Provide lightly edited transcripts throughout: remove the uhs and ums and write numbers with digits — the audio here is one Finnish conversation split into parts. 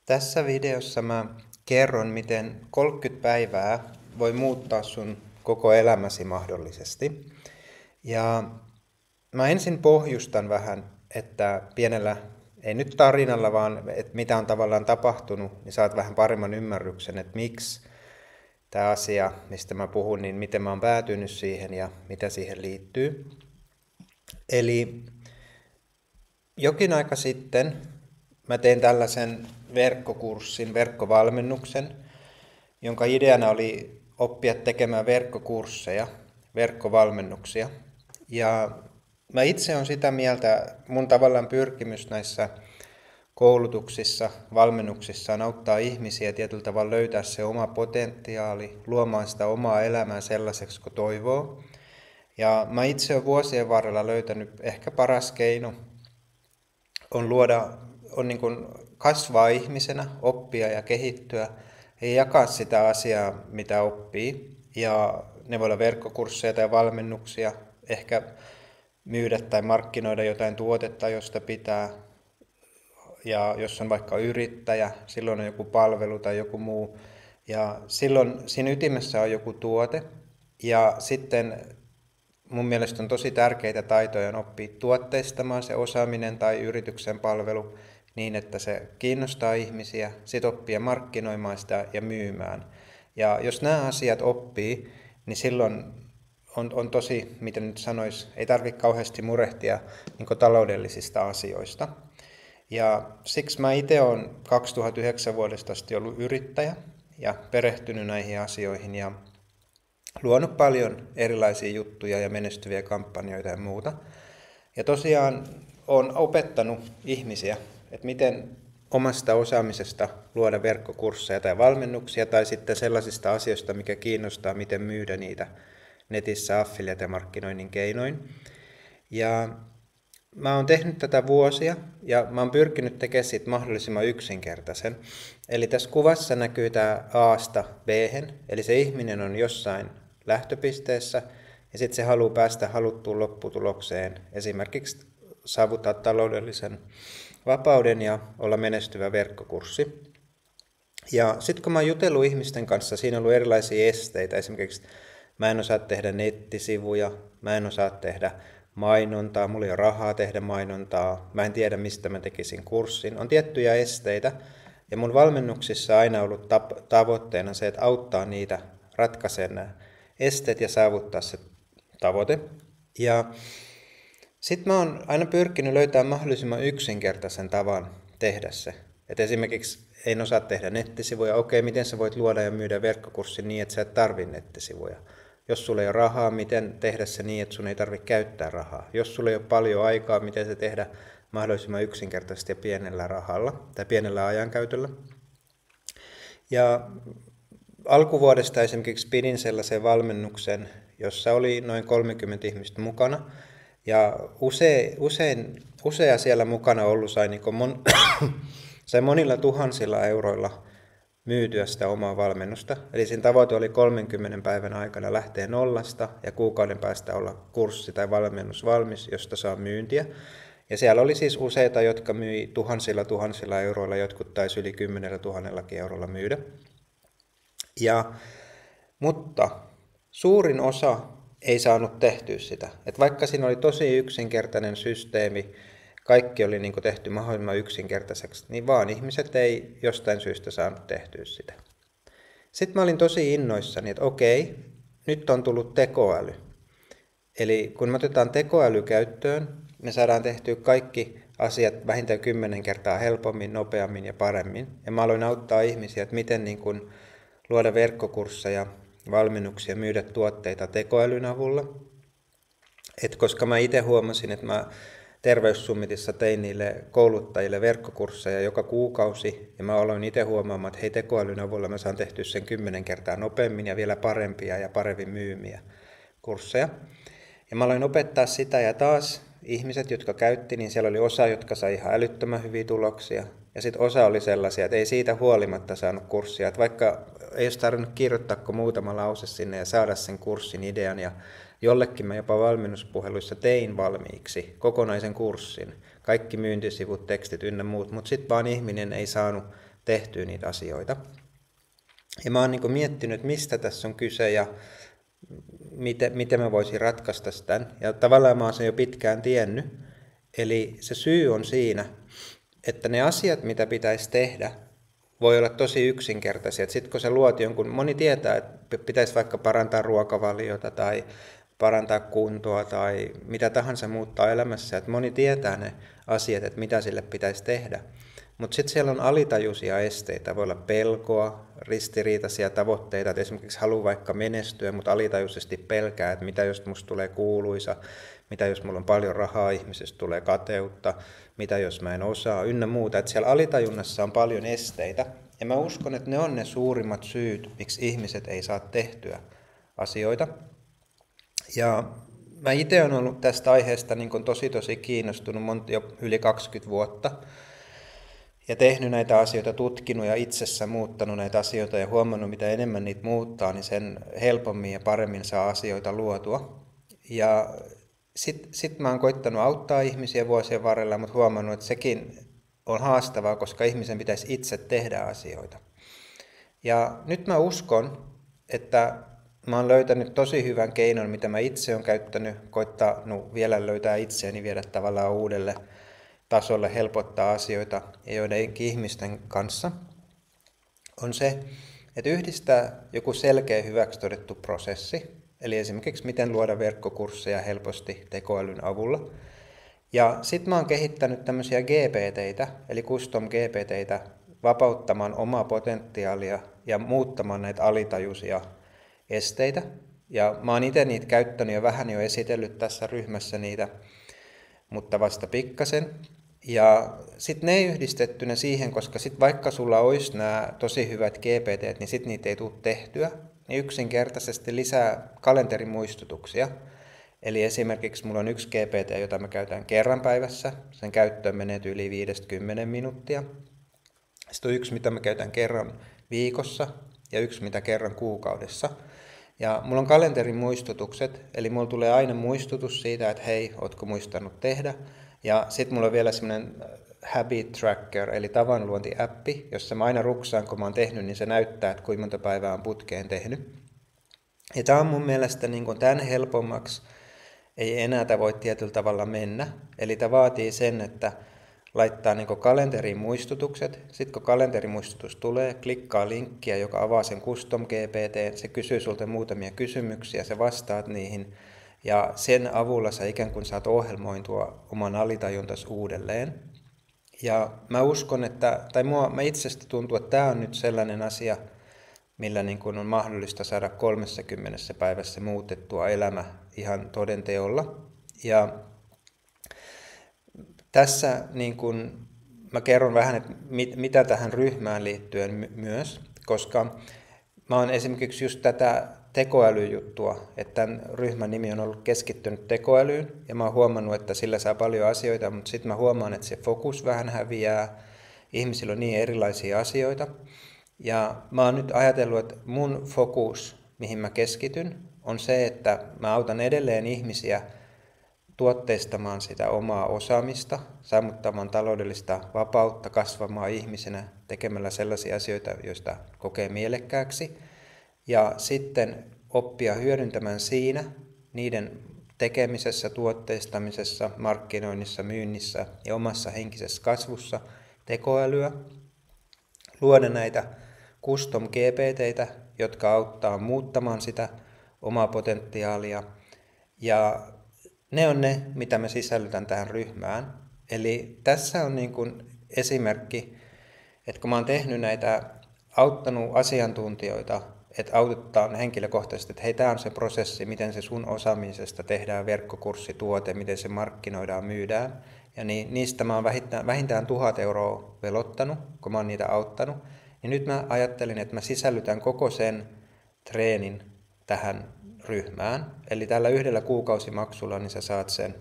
Tässä videossa mä kerron, miten 30 päivää voi muuttaa sun koko elämäsi mahdollisesti. Ja mä ensin pohjustan vähän, että pienellä, ei nyt tarinalla, vaan että mitä on tavallaan tapahtunut, niin saat vähän paremman ymmärryksen, että miksi tämä asia, mistä mä puhun, niin miten mä oon päätynyt siihen ja mitä siihen liittyy. Eli jokin aika sitten mä tein tällaisen verkkokurssin, verkkovalmennuksen, jonka ideana oli oppia tekemään verkkokursseja, verkkovalmennuksia. Ja mä itse olen sitä mieltä, mun tavallaan pyrkimys näissä koulutuksissa, valmennuksissa on auttaa ihmisiä tietyllä tavalla löytää se oma potentiaali, luomaan sitä omaa elämää sellaiseksi kuin toivoo. Ja mä itse olen vuosien varrella löytänyt ehkä paras keino on niin kuin kasvaa ihmisenä, oppia ja kehittyä ja jakaa sitä asiaa, mitä oppii. Ja ne voi olla verkkokursseja tai valmennuksia, ehkä myydä tai markkinoida jotain tuotetta, josta pitää. Ja jos on vaikka yrittäjä, silloin on joku palvelu tai joku muu. Ja silloin siinä ytimessä on joku tuote. Ja sitten mun mielestä on tosi tärkeitä taitoja oppia tuotteistamaan se osaaminen tai yrityksen palvelu niin, että se kiinnostaa ihmisiä, sit oppia markkinoimaan sitä ja myymään. Ja jos nämä asiat oppii, niin silloin on tosi, miten nyt sanoisi, ei tarvitse kauheasti murehtia niin taloudellisista asioista. Ja siksi mä itse olen 2009 vuodesta asti ollut yrittäjä ja perehtynyt näihin asioihin ja luonut paljon erilaisia juttuja ja menestyviä kampanjoita ja muuta. Ja tosiaan olen opettanut ihmisiä, että miten omasta osaamisesta luoda verkkokursseja tai valmennuksia tai sitten sellaisista asioista, mikä kiinnostaa, miten myydä niitä netissä affiliate-markkinoinnin keinoin. Ja mä oon tehnyt tätä vuosia ja mä oon pyrkinyt tekemään siitä mahdollisimman yksinkertaisen. Eli tässä kuvassa näkyy tämä A-sta B-hen, eli se ihminen on jossain lähtöpisteessä ja sitten se haluaa päästä haluttuun lopputulokseen, esimerkiksi saavuttaa taloudellisen vapauden ja olla menestyvä verkkokurssi. Ja sitten kun mä oon jutellut ihmisten kanssa, siinä on ollut erilaisia esteitä, esimerkiksi mä en osaa tehdä nettisivuja, mä en osaa tehdä mainontaa, mulla ei ole rahaa tehdä mainontaa, mä en tiedä mistä mä tekisin kurssin. On tiettyjä esteitä ja mun valmennuksissa on aina ollut tavoitteena se, että auttaa niitä ratkaisemaan nämä esteet ja saavuttaa se tavoite. Ja sitten mä oon aina pyrkinyt löytämään mahdollisimman yksinkertaisen tavan tehdä se. Et esimerkiksi en osaa tehdä nettisivuja. Okei, miten sä voit luoda ja myydä verkkokurssin niin, että sä et tarvitse nettisivuja? Jos sulla ei ole rahaa, miten tehdä se niin, että sun ei tarvitse käyttää rahaa? Jos sulla ei ole paljon aikaa, miten se tehdä mahdollisimman yksinkertaisesti ja pienellä rahalla tai pienellä ajankäytöllä? Ja alkuvuodesta esimerkiksi pidin sellaisen valmennuksen, jossa oli noin 30 ihmistä mukana. Ja usea siellä mukana ollut sai monilla tuhansilla euroilla myytyä sitä omaa valmennusta. Eli siinä tavoite oli 30 päivän aikana lähteä nollasta ja kuukauden päästä olla kurssi tai valmennus valmis, josta saa myyntiä. Ja siellä oli siis useita, jotka myi tuhansilla euroilla, jotkut taisi yli 10 000 eurolla myydä. Mutta suurin osa ei saanut tehtyä sitä. Et vaikka siinä oli tosi yksinkertainen systeemi, kaikki oli niin kuin tehty mahdollisimman yksinkertaiseksi, niin vaan ihmiset ei jostain syystä saanut tehtyä sitä. Sitten mä olin tosi innoissani, että okei, nyt on tullut tekoäly. Eli kun me otetaan tekoäly käyttöön, me saadaan tehtyä kaikki asiat vähintään 10 kertaa helpommin, nopeammin ja paremmin. Ja mä aloin auttaa ihmisiä, että miten niin kuin luoda verkkokursseja, valmennuksia, myydä tuotteita tekoälyn avulla. Koska mä itse huomasin, että mä Terveyssummitissa tein niille kouluttajille verkkokursseja joka kuukausi. Ja mä aloin itse huomaamaan, että hei, tekoälyn avulla mä saan tehtyä sen 10 kertaa nopeammin ja vielä parempia ja paremmin myymiä kursseja. Ja mä aloin opettaa sitä ja taas ihmiset, jotka käytti, niin siellä oli osa, jotka sai ihan älyttömän hyviä tuloksia. Ja sitten osa oli sellaisia, että ei siitä huolimatta saanut kurssia. Että vaikka ei olisi tarvinnut kirjoittaa kuin muutama lause sinne ja saada sen kurssin idean. Ja jollekin mä jopa valmennuspuheluissa tein valmiiksi kokonaisen kurssin. Kaikki myyntisivut, tekstit ynnä muut. Mutta sitten vaan ihminen ei saanut tehtyä niitä asioita. Ja mä oon niin kuin miettinyt, että mistä tässä on kyse ja miten mä voisin ratkaista tämän. Ja tavallaan mä oon sen jo pitkään tiennyt. Eli se syy on siinä, että ne asiat, mitä pitäisi tehdä, voi olla tosi yksinkertaisia. Sitten kun sä luot jonkun, moni tietää, että pitäisi vaikka parantaa ruokavaliota tai parantaa kuntoa tai mitä tahansa muuttaa elämässä. Että moni tietää ne asiat, että mitä sille pitäisi tehdä. Mutta sitten siellä on alitajuisia esteitä. Voi olla pelkoa, ristiriitaisia tavoitteita, että esimerkiksi haluaa vaikka menestyä, mutta alitajuisesti pelkää, että mitä jos musta tulee kuuluisa, mitä jos mulla on paljon rahaa, ihmisestä tulee kateutta, mitä jos mä en osaa, ynnä muuta. Että siellä alitajunnassa on paljon esteitä. Ja mä uskon, että ne on ne suurimmat syyt, miksi ihmiset ei saa tehtyä asioita. Ja mä itse olen ollut tästä aiheesta niin kuin tosi kiinnostunut jo yli 20 vuotta. Ja tehnyt näitä asioita, tutkinut ja itsessä muuttanut näitä asioita ja huomannut, mitä enemmän niitä muuttaa, niin sen helpommin ja paremmin saa asioita luotua. Ja sit mä oon koittanut auttaa ihmisiä vuosien varrella, mutta huomannut, että sekin on haastavaa, koska ihmisen pitäisi itse tehdä asioita. Ja nyt mä uskon, että mä oon löytänyt tosi hyvän keinon, mitä mä itse oon käyttänyt, koittanut vielä löytää itseäni, viedä tavallaan uudelle tasolle, helpottaa asioita ja joidenkin ihmisten kanssa, on se, että yhdistää joku selkeä hyväksi todettu prosessi, eli esimerkiksi miten luoda verkkokursseja helposti tekoälyn avulla. Ja sitten mä oon kehittänyt tämmöisiä GPT:itä, eli custom GPT:itä, vapauttamaan omaa potentiaalia ja muuttamaan näitä alitajuisia esteitä. Ja mä oon itse niitä käyttänyt ja vähän jo esitellyt tässä ryhmässä niitä, mutta vasta pikkasen. Ja sitten ne yhdistettynä siihen, koska sitten vaikka sulla olisi nämä tosi hyvät GPT:t, niin sitten niitä ei tule tehtyä, niin yksinkertaisesti lisää kalenterimuistutuksia. Eli esimerkiksi mulla on yksi GPT, jota mä käytän kerran päivässä. Sen käyttöön menee yli 5-10 minuuttia. Sitten on yksi, mitä mä käytän kerran viikossa ja yksi, mitä kerran kuukaudessa. Ja mulla on kalenterimuistutukset, eli mulla tulee aina muistutus siitä, että hei, ootko muistanut tehdä. Ja sitten mulla on vielä semmoinen habit tracker, eli tavanluonti-appi, jossa mä aina ruksaan, kun mä oon tehnyt, niin se näyttää, että kuinka monta päivää on putkeen tehnyt. Ja tää on mun mielestä niin kun tämän helpommaksi ei enää voi tietyllä tavalla mennä. Eli tämä vaatii sen, että laittaa niin kalenteriin muistutukset. Sitten kun kalenterimuistutus tulee, klikkaa linkkiä, joka avaa sen custom GPT. Se kysyy sulta muutamia kysymyksiä, sä vastaat niihin. Ja sen avulla sä ikään kuin saat ohjelmointua oman alitajuntas uudelleen. Ja mä uskon, mä itsestä tuntuu, että tämä on nyt sellainen asia, millä niin kuin on mahdollista saada 30 päivässä muutettua elämä ihan todenteolla. Ja tässä niin kuin mä kerron vähän, että mitä tähän ryhmään liittyen myös, koska mä oon esimerkiksi just tätä tekoälyjuttua, että tämän ryhmän nimi on ollut keskittynyt tekoälyyn, ja mä oon huomannut, että sillä saa paljon asioita, mutta sitten mä huomaan, että se fokus vähän häviää, ihmisillä on niin erilaisia asioita, ja mä oon nyt ajatellut, että mun fokus, mihin mä keskityn, on se, että mä autan edelleen ihmisiä tuotteistamaan sitä omaa osaamista, saavuttamaan taloudellista vapautta, kasvamaan ihmisenä tekemällä sellaisia asioita, joista kokee mielekkääksi. Ja sitten oppia hyödyntämään siinä, niiden tekemisessä, tuotteistamisessa, markkinoinnissa, myynnissä ja omassa henkisessä kasvussa tekoälyä. Luoda näitä custom GPT:itä, jotka auttaa muuttamaan sitä omaa potentiaalia. Ja ne on ne, mitä mä sisällytän tähän ryhmään. Eli tässä on niin kuin esimerkki, että kun mä oon tehnyt näitä, auttanut asiantuntijoita, että autetaan henkilökohtaisesti, että hei, tämä on se prosessi, miten se sun osaamisesta tehdään verkkokurssituote, miten se markkinoidaan, myydään. Ja niistä mä oon vähintään 1 000 € velottanut, kun mä oon niitä auttanut. Ja nyt mä ajattelin, että mä sisällytän koko sen treenin tähän ryhmään. Eli tällä 1 kuukausimaksulla niin sä saat sen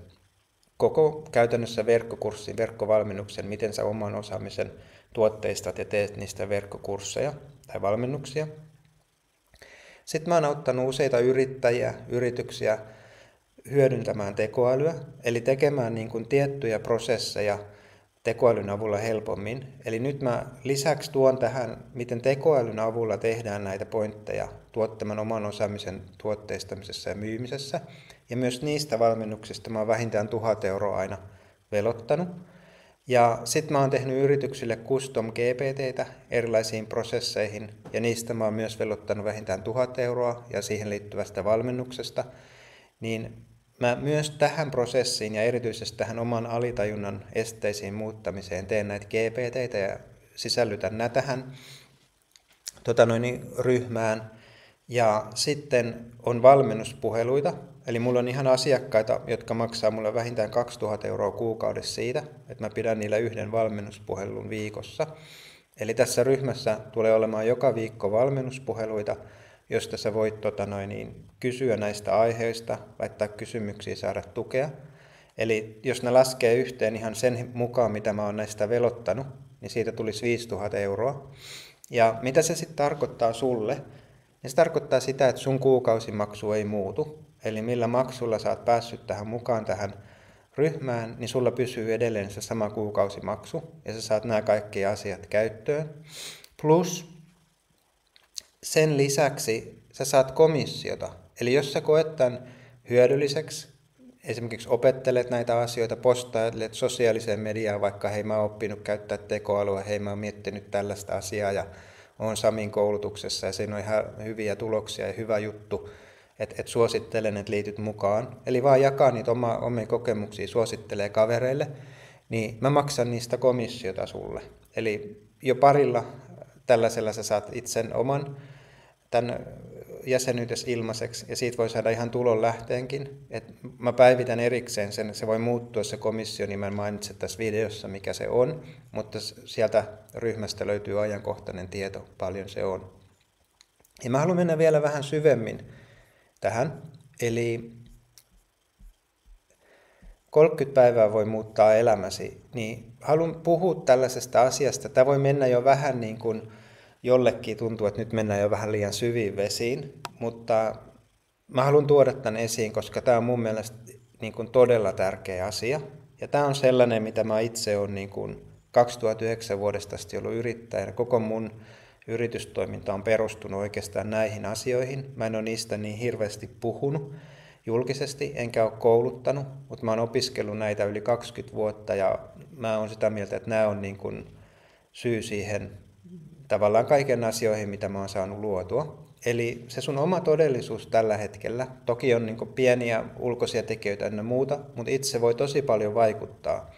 koko käytännössä verkkokurssin, verkkovalmennuksen, miten sä oman osaamisen tuotteistat ja teet niistä verkkokursseja tai valmennuksia. Sitten mä oon auttanut useita yrityksiä hyödyntämään tekoälyä, eli tekemään niin kuin tiettyjä prosesseja tekoälyn avulla helpommin. Eli nyt mä lisäksi tuon tähän, miten tekoälyn avulla tehdään näitä pointteja tuottaman oman osaamisen tuotteistamisessa ja myymisessä. Ja myös niistä valmennuksista mä oon vähintään 1 000 € aina velottanut. Ja sitten mä oon tehnyt yrityksille custom GPT:tä erilaisiin prosesseihin, ja niistä mä oon myös velottanut vähintään 1 000 € ja siihen liittyvästä valmennuksesta. Niin mä myös tähän prosessiin ja erityisesti tähän oman alitajunnan esteisiin muuttamiseen teen näitä GPT:tä ja sisällytän nämä tähän ryhmään. Ja sitten on valmennuspuheluita, eli mulla on ihan asiakkaita, jotka maksaa mulle vähintään 2 000 € kuukaudessa siitä, että mä pidän niillä yhden valmennuspuhelun viikossa. Eli tässä ryhmässä tulee olemaan joka viikko valmennuspuheluita, josta sä voit kysyä näistä aiheista, laittaa kysymyksiä, saada tukea. Eli jos ne laskee yhteen ihan sen mukaan, mitä mä oon näistä velottanut, niin siitä tulisi 5 000 €. Ja mitä se sitten tarkoittaa sulle? Se tarkoittaa sitä, että sun kuukausimaksu ei muutu. Eli millä maksulla sä oot päässyt mukaan tähän ryhmään, niin sulla pysyy edelleen se sama kuukausimaksu ja sä saat nämä kaikki asiat käyttöön. Plus sen lisäksi sä saat komissiota. Eli jos sä koet tämän hyödylliseksi, esimerkiksi opettelet näitä asioita, postailet sosiaaliseen mediaan, vaikka hei mä oon oppinut käyttää tekoälyä, hei mä oon miettinyt tällaista asiaa ja oon Samin koulutuksessa ja siinä on ihan hyviä tuloksia ja hyvä juttu, että suosittelen, että liityt mukaan. Eli vaan jakaa niitä omia kokemuksia, suosittelee kavereille, niin mä maksan niistä komissiota sulle. Eli jo parilla tällaisella sä saat itsen oman tämän jäsenyytesi ilmaiseksi ja siitä voi saada ihan tulon lähteenkin. Et mä päivitän erikseen sen, se voi muuttua se komissio, niin mä mainitsen tässä videossa mikä se on, mutta sieltä ryhmästä löytyy ajankohtainen tieto, paljon se on. Ja mä haluan mennä vielä vähän syvemmin tähän, eli 30 päivää voi muuttaa elämäsi, niin haluan puhua tällaisesta asiasta. Tämä voi mennä jo vähän niin kuin jollekin tuntuu, että nyt mennään jo vähän liian syviin vesiin, mutta mä haluan tuoda tämän esiin, koska tämä on mun mielestä niin kuin todella tärkeä asia. Ja tämä on sellainen, mitä mä itse olen niin kuin 2009 vuodesta asti ollut yrittäjänä. Koko mun yritystoiminta on perustunut oikeastaan näihin asioihin. Mä en ole niistä niin hirveästi puhunut julkisesti, enkä ole kouluttanut, mutta mä oon opiskellut näitä yli 20 vuotta ja mä oon sitä mieltä, että nämä on niin kuin syy siihen tavallaan kaiken asioihin, mitä mä oon saanut luotua. Eli se sun oma todellisuus tällä hetkellä, toki on niin kuin pieniä ulkoisia tekijöitä ennen muuta, mutta itse voi tosi paljon vaikuttaa.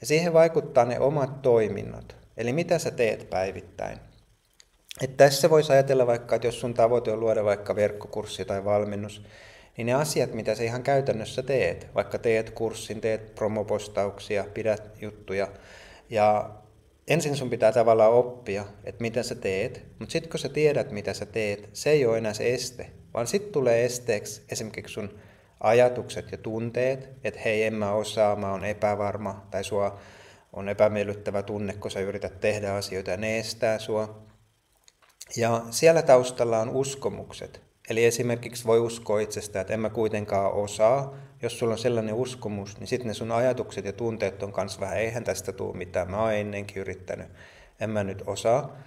Ja siihen vaikuttaa ne omat toiminnot, eli mitä sä teet päivittäin. Et tässä voisi ajatella vaikka, että jos sun tavoite on luoda vaikka verkkokurssi tai valmennus, niin ne asiat, mitä sä ihan käytännössä teet, vaikka teet kurssin, teet promopostauksia, pidät juttuja, ja ensin sun pitää tavallaan oppia, että mitä sä teet, mutta sitten kun sä tiedät, mitä sä teet, se ei ole enää se este, vaan sitten tulee esteeksi esimerkiksi sun ajatukset ja tunteet, että hei, en mä osaa, mä oon epävarma, tai sua on epämiellyttävä tunne, kun sä yrität tehdä asioita ja ne estää sua. Ja siellä taustalla on uskomukset. Eli esimerkiksi voi uskoa itsestään, että en mä kuitenkaan osaa. Jos sulla on sellainen uskomus, niin sitten ne sun ajatukset ja tunteet on kanssa vähän, eihän tästä tule mitään, mä oon ennenkin yrittänyt, en mä nyt osaa.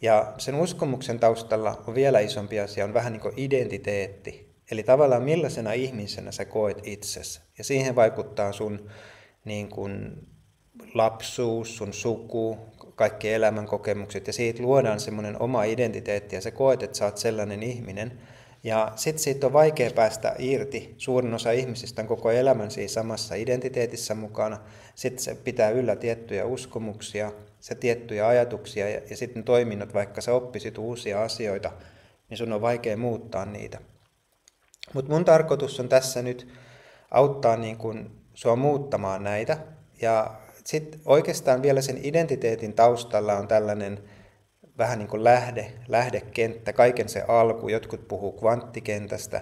Ja sen uskomuksen taustalla on vielä isompi asia, on vähän niin kuin identiteetti. Eli tavallaan millaisena ihmisenä sä koet itsesi. Ja siihen vaikuttaa sun niin kuin lapsuus, sun suku, kaikki elämän kokemukset ja siitä luodaan semmoinen oma identiteetti ja sä koet, että sä oot sellainen ihminen. Ja sitten siitä on vaikea päästä irti. Suurin osa ihmisistä on koko elämän siinä samassa identiteetissä mukana. Sitten se pitää yllä tiettyjä uskomuksia, se tiettyjä ajatuksia ja sitten toiminnot, vaikka sä oppisit uusia asioita, niin sun on vaikea muuttaa niitä. Mutta mun tarkoitus on tässä nyt auttaa niin kun sua muuttamaan näitä. Ja sitten oikeastaan vielä sen identiteetin taustalla on tällainen vähän niin kuin lähdekenttä, kaiken se alku. Jotkut puhuu kvanttikentästä,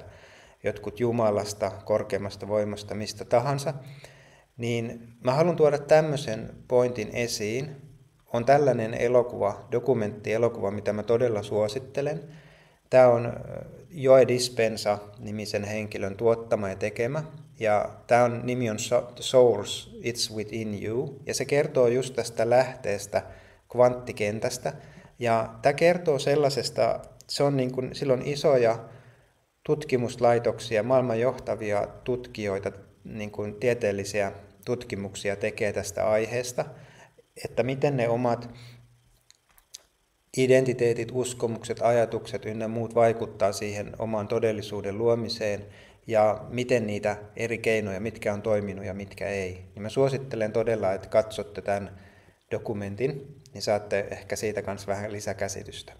jotkut Jumalasta, korkeammasta voimasta, mistä tahansa. Niin mä haluan tuoda tämmöisen pointin esiin. On tällainen elokuva, dokumenttielokuva, mitä mä todella suosittelen. Tämä on Joe Dispenza-nimisen henkilön tuottama ja tekemä. ja tämä nimi on Source, It's Within You, ja se kertoo just tästä lähteestä, kvanttikentästä, ja tämä kertoo sellaisesta, sillä on isoja tutkimuslaitoksia, maailman johtavia tutkijoita, niin kuin tieteellisiä tutkimuksia tekee tästä aiheesta, että miten ne omat identiteetit, uskomukset, ajatukset ynnä muut vaikuttaa siihen omaan todellisuuden luomiseen ja miten niitä eri keinoja, mitkä on toiminut ja mitkä ei. Niin mä suosittelen todella, että katsotte tämän dokumentin, niin saatte ehkä siitä kanssa vähän lisäkäsitystä.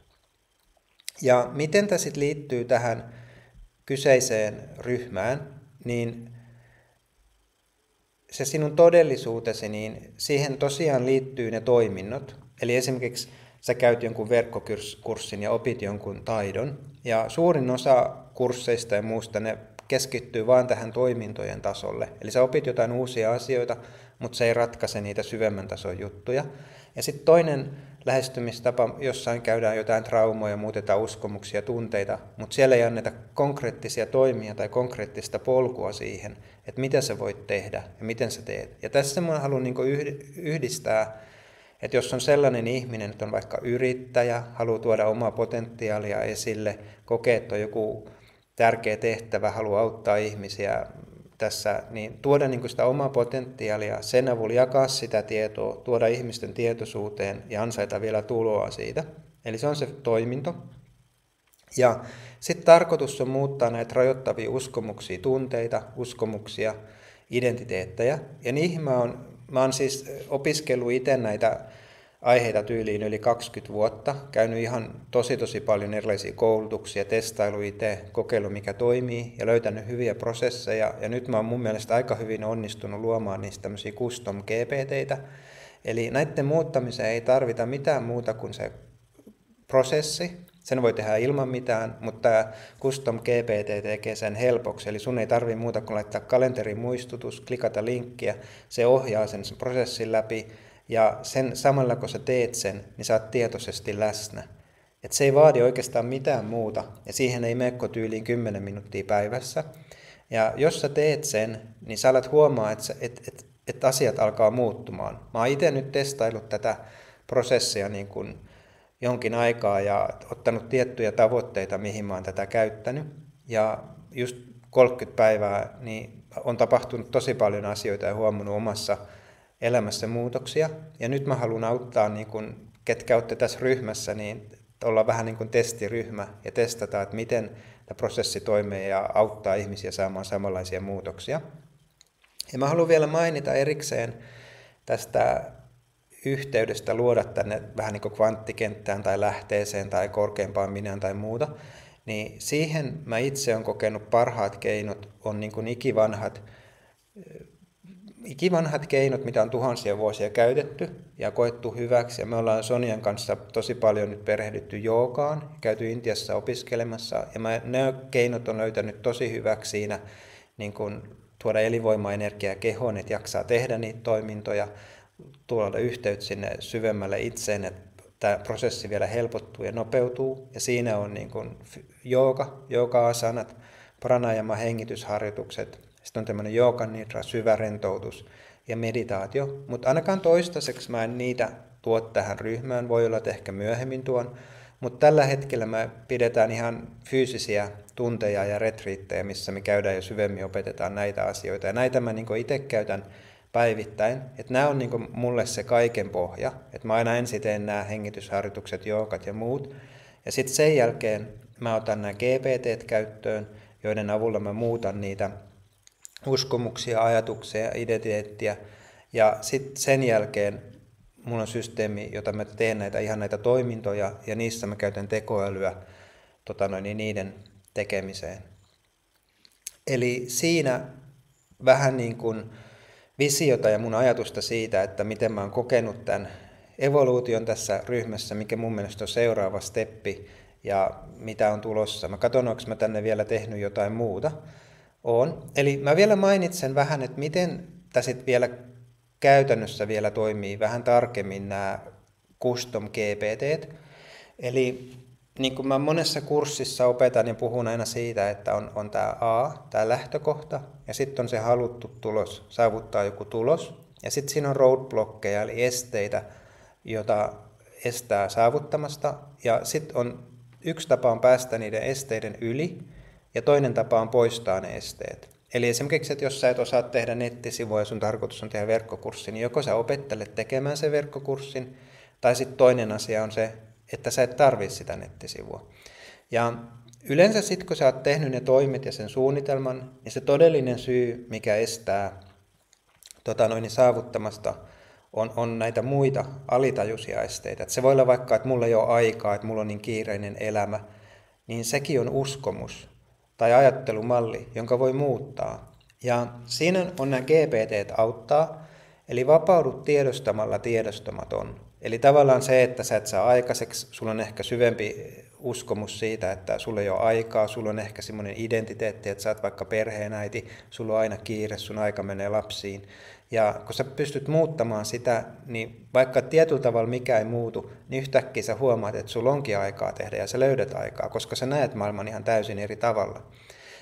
Ja miten tämä sitten liittyy tähän kyseiseen ryhmään, niin se sinun todellisuutesi, niin siihen tosiaan liittyy ne toiminnot. Eli esimerkiksi sä käyt jonkun verkkokurssin ja opit jonkun taidon, ja suurin osa kursseista ja muusta ne keskittyy vain tähän toimintojen tasolle. Eli sä opit jotain uusia asioita, mutta se ei ratkaise niitä syvemmän tason juttuja. Ja sitten toinen lähestymistapa, jossain käydään jotain traumoja, muutetaan uskomuksia, tunteita, mutta siellä ei anneta konkreettisia toimia tai konkreettista polkua siihen, että mitä sä voit tehdä ja miten sä teet. Ja tässä mä haluan yhdistää, että jos on sellainen ihminen, että on vaikka yrittäjä, haluaa tuoda omaa potentiaalia esille, kokee, että on joku tärkeä tehtävä, haluaa auttaa ihmisiä tässä, niin tuoda sitä omaa potentiaalia, sen avulla jakaa sitä tietoa, tuoda ihmisten tietoisuuteen ja ansaita vielä tuloa siitä. Eli se on se toiminto. Ja sitten tarkoitus on muuttaa näitä rajoittavia uskomuksia, tunteita, uskomuksia, identiteettejä. Ja niihin mä oon siis opiskellut itse näitä aiheita tyyliin yli 20 vuotta, käynyt ihan tosi paljon erilaisia koulutuksia, testailu itse, kokeilu mikä toimii ja löytänyt hyviä prosesseja. Ja nyt mä oon mun mielestä aika hyvin onnistunut luomaan niistä tämmöisiä custom GPT:itä. Eli näiden muuttamiseen ei tarvita mitään muuta kuin se prosessi. Sen voi tehdä ilman mitään, mutta tämä custom GPT tekee sen helpoksi. Eli sun ei tarvitse muuta kuin laittaa kalenterin muistutus, klikata linkkiä, se ohjaa sen prosessin läpi. Ja sen samalla kun sä teet sen, niin sä oot tietoisesti läsnä. Et se ei vaadi oikeastaan mitään muuta, ja siihen ei mene tyyliin 10 minuuttia päivässä. Ja jos sä teet sen, niin sä alat huomaa, että asiat alkaa muuttumaan. Mä oon itse nyt testaillut tätä prosessia niin kuin jonkin aikaa ja ottanut tiettyjä tavoitteita, mihin mä oon tätä käyttänyt. Ja just 30 päivää niin on tapahtunut tosi paljon asioita ja huomannut omassa elämässä muutoksia. Ja nyt mä haluan auttaa, niin kun, ketkä olette tässä ryhmässä, niin olla vähän niin kuin testiryhmä ja testata, että miten tämä prosessi toimii ja auttaa ihmisiä saamaan samanlaisia muutoksia. Ja mä haluan vielä mainita erikseen tästä yhteydestä luoda tänne vähän niin kuin kvanttikenttään tai lähteeseen tai korkeampaan minään tai muuta, niin siihen mä itse olen kokenut parhaat keinot on niin kuin ikivanhat keinot, mitä on tuhansia vuosia käytetty ja koettu hyväksi. Ja me ollaan Sonian kanssa tosi paljon nyt perehdytty joogaan, käyty Intiassa opiskelemassa. Ja ne keinot on löytänyt tosi hyväksi siinä niin kun tuoda elinvoimaenergiaa kehoon, että jaksaa tehdä niitä toimintoja, tuoda yhteyttä sinne syvemmälle itseen, että tämä prosessi vielä helpottuu ja nopeutuu. Ja siinä on niin kun jooga-asanat, pranayama, hengitysharjoitukset. Sitten on tämmöinen jooga nidra, syvä rentoutus ja meditaatio. Mutta ainakaan toistaiseksi mä en niitä tuo tähän ryhmään. Voi olla, että ehkä myöhemmin tuon. Mutta tällä hetkellä me pidetään ihan fyysisiä tunteja ja retriittejä, missä me käydään jo syvemmin opetetaan näitä asioita. Ja näitä mä niinku itse käytän päivittäin. Että nämä on niinku mulle se kaiken pohja. Että mä aina ensin teen nämä hengitysharjoitukset, joogat ja muut. Ja sitten sen jälkeen mä otan nämä GPT:t käyttöön, joiden avulla mä muutan niitä uskomuksia, ajatuksia, identiteettiä. Ja sitten sen jälkeen mulla on systeemi, jota mä teen näitä toimintoja ja niissä mä käytän tekoälyä niiden tekemiseen. Eli siinä vähän niin kuin visiota ja mun ajatusta siitä, että miten mä oon kokenut tämän evoluution tässä ryhmässä, mikä mun mielestä on seuraava steppi ja mitä on tulossa. Mä katson, onko mä tänne vielä tehnyt jotain muuta. Eli mä vielä mainitsen vähän, että miten tässä vielä käytännössä vielä toimii vähän tarkemmin nämä custom GPT:t. Eli niin kuin mä monessa kurssissa opetan ja puhun aina siitä, että on tämä A, tämä lähtökohta, ja sitten on se haluttu tulos, saavuttaa joku tulos, ja sitten siinä on roadblockeja, eli esteitä, jota estää saavuttamasta, ja sitten on yksi tapa on päästä niiden esteiden yli, ja toinen tapa on poistaa ne esteet. Eli esimerkiksi, että jos sä et osaa tehdä nettisivua ja sun tarkoitus on tehdä verkkokurssi, niin joko sä opettelet tekemään sen verkkokurssin, tai sitten toinen asia on se, että sä et tarvitse sitä nettisivua. Ja yleensä sitten, kun sä oot tehnyt ne toimet ja sen suunnitelman, niin se todellinen syy, mikä estää saavuttamasta, on näitä muita alitajuisia esteitä. Et se voi olla vaikka, että mulla ei ole aikaa, että mulla on niin kiireinen elämä, niin sekin on uskomus tai ajattelumalli, jonka voi muuttaa. Ja siinä on nämä GPT auttaa, eli vapaudut tiedostamalla tiedostamaton. Eli tavallaan se, että sä et saa aikaiseksi, sulla on ehkä syvempi uskomus siitä, että sulla ei ole aikaa, sulla on ehkä semmoinen identiteetti, että sä oot vaikka perheenäiti, sulla on aina kiire, sun aika menee lapsiin. Ja kun sä pystyt muuttamaan sitä, niin vaikka tietyllä tavalla mikä ei muutu, niin yhtäkkiä sä huomaat, että sulla onkin aikaa tehdä ja sä löydät aikaa, koska sä näet maailman ihan täysin eri tavalla.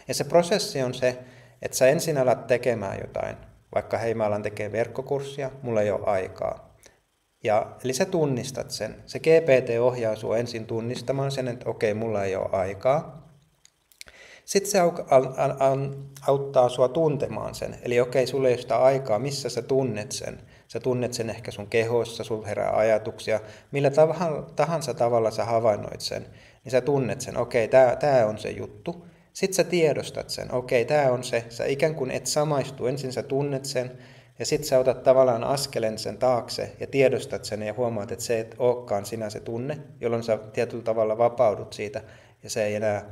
Ja se prosessi on se, että sä ensin alat tekemään jotain, vaikka hei mä alan tekemään verkkokurssia, mulla ei ole aikaa. Eli sä tunnistat sen. Se GPT ohjaa sua ensin tunnistamaan sen, että okei, mulla ei ole aikaa. Sitten se auttaa sua tuntemaan sen. Eli okei, sulla ei ole sitä aikaa, missä sä tunnet sen. Sä tunnet sen ehkä sun kehossa, sulla herää ajatuksia. Millä tahansa tavalla sä havainnoit sen, niin sä tunnet sen. Okei, tää on se juttu. Sitten sä tiedostat sen. Okei, tää on se. Sä ikään kuin et samaistu. Ensin sä tunnet sen. Ja sitten sä otat tavallaan askelen sen taakse ja tiedostat sen ja huomaat, että se et olekaan sinä se tunne, jolloin sä tietyllä tavalla vapaudut siitä ja se ei enää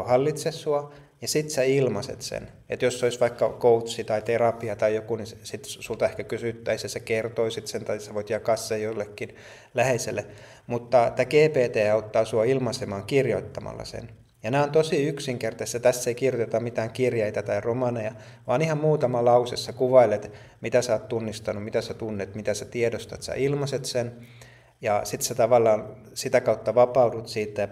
hallitse sua. Ja sitten sä ilmaiset sen. Että jos olisi vaikka coachi tai terapia tai joku, niin sitten sulta ehkä kysyttäisiin ja sä kertoisit sen tai sä voit jakaa sen jollekin läheiselle. Mutta tämä GPT auttaa sua ilmaisemaan kirjoittamalla sen. Ja nämä on tosi yksinkertaisia. Tässä ei kirjoiteta mitään kirjeitä tai romaneja, vaan ihan muutama lause. Sä kuvailet, mitä sä oot tunnistanut, mitä sä tunnet, mitä sä tiedostat. Sä ilmaiset sen ja sitten sä tavallaan sitä kautta vapaudut siitä ja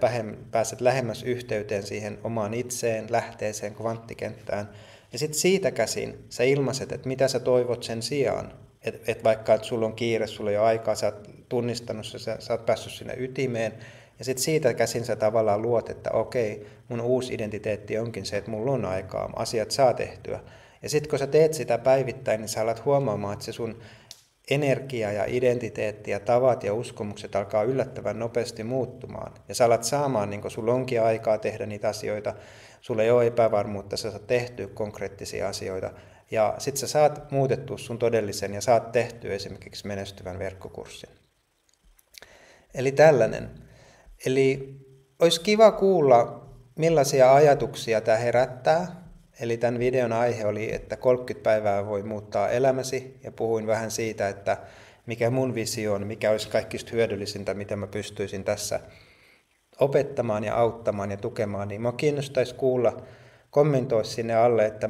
pääset lähemmäs yhteyteen siihen omaan itseen, lähteeseen, kvanttikenttään. Ja sitten siitä käsin sä ilmaiset, että mitä sä toivot sen sijaan. Että vaikka että sulla on kiire, sulla ei ole aikaa, sä oot tunnistanut se, sä oot päässyt sinne ytimeen. Ja sitten siitä käsin sä tavallaan luot, että okei, mun uusi identiteetti onkin se, että mulla on aikaa, asiat saa tehtyä. Ja sitten kun sä teet sitä päivittäin, niin sä alat huomaamaan, että se sun energia ja identiteetti ja tavat ja uskomukset alkaa yllättävän nopeasti muuttumaan. Ja sä alat saamaan, niin kun sulla onkin aikaa tehdä niitä asioita, sulla ei ole epävarmuutta, sä saat tehtyä konkreettisia asioita. Ja sitten sä saat muutettua sun todellisen ja saat tehtyä esimerkiksi menestyvän verkkokurssin. Eli tällainen. Eli olisi kiva kuulla, millaisia ajatuksia tämä herättää. Eli tämän videon aihe oli, että 30 päivää voi muuttaa elämäsi. Ja puhuin vähän siitä, että mikä mun visio on, mikä olisi kaikista hyödyllisintä, mitä mä pystyisin tässä opettamaan ja auttamaan ja tukemaan. Niin mä kiinnostaisi kuulla, kommentoi sinne alle, että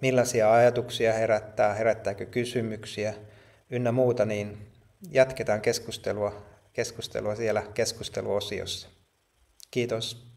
millaisia ajatuksia herättää, herättääkö kysymyksiä ynnä muuta, niin jatketaan keskustelua siellä keskusteluosiossa. Kiitos.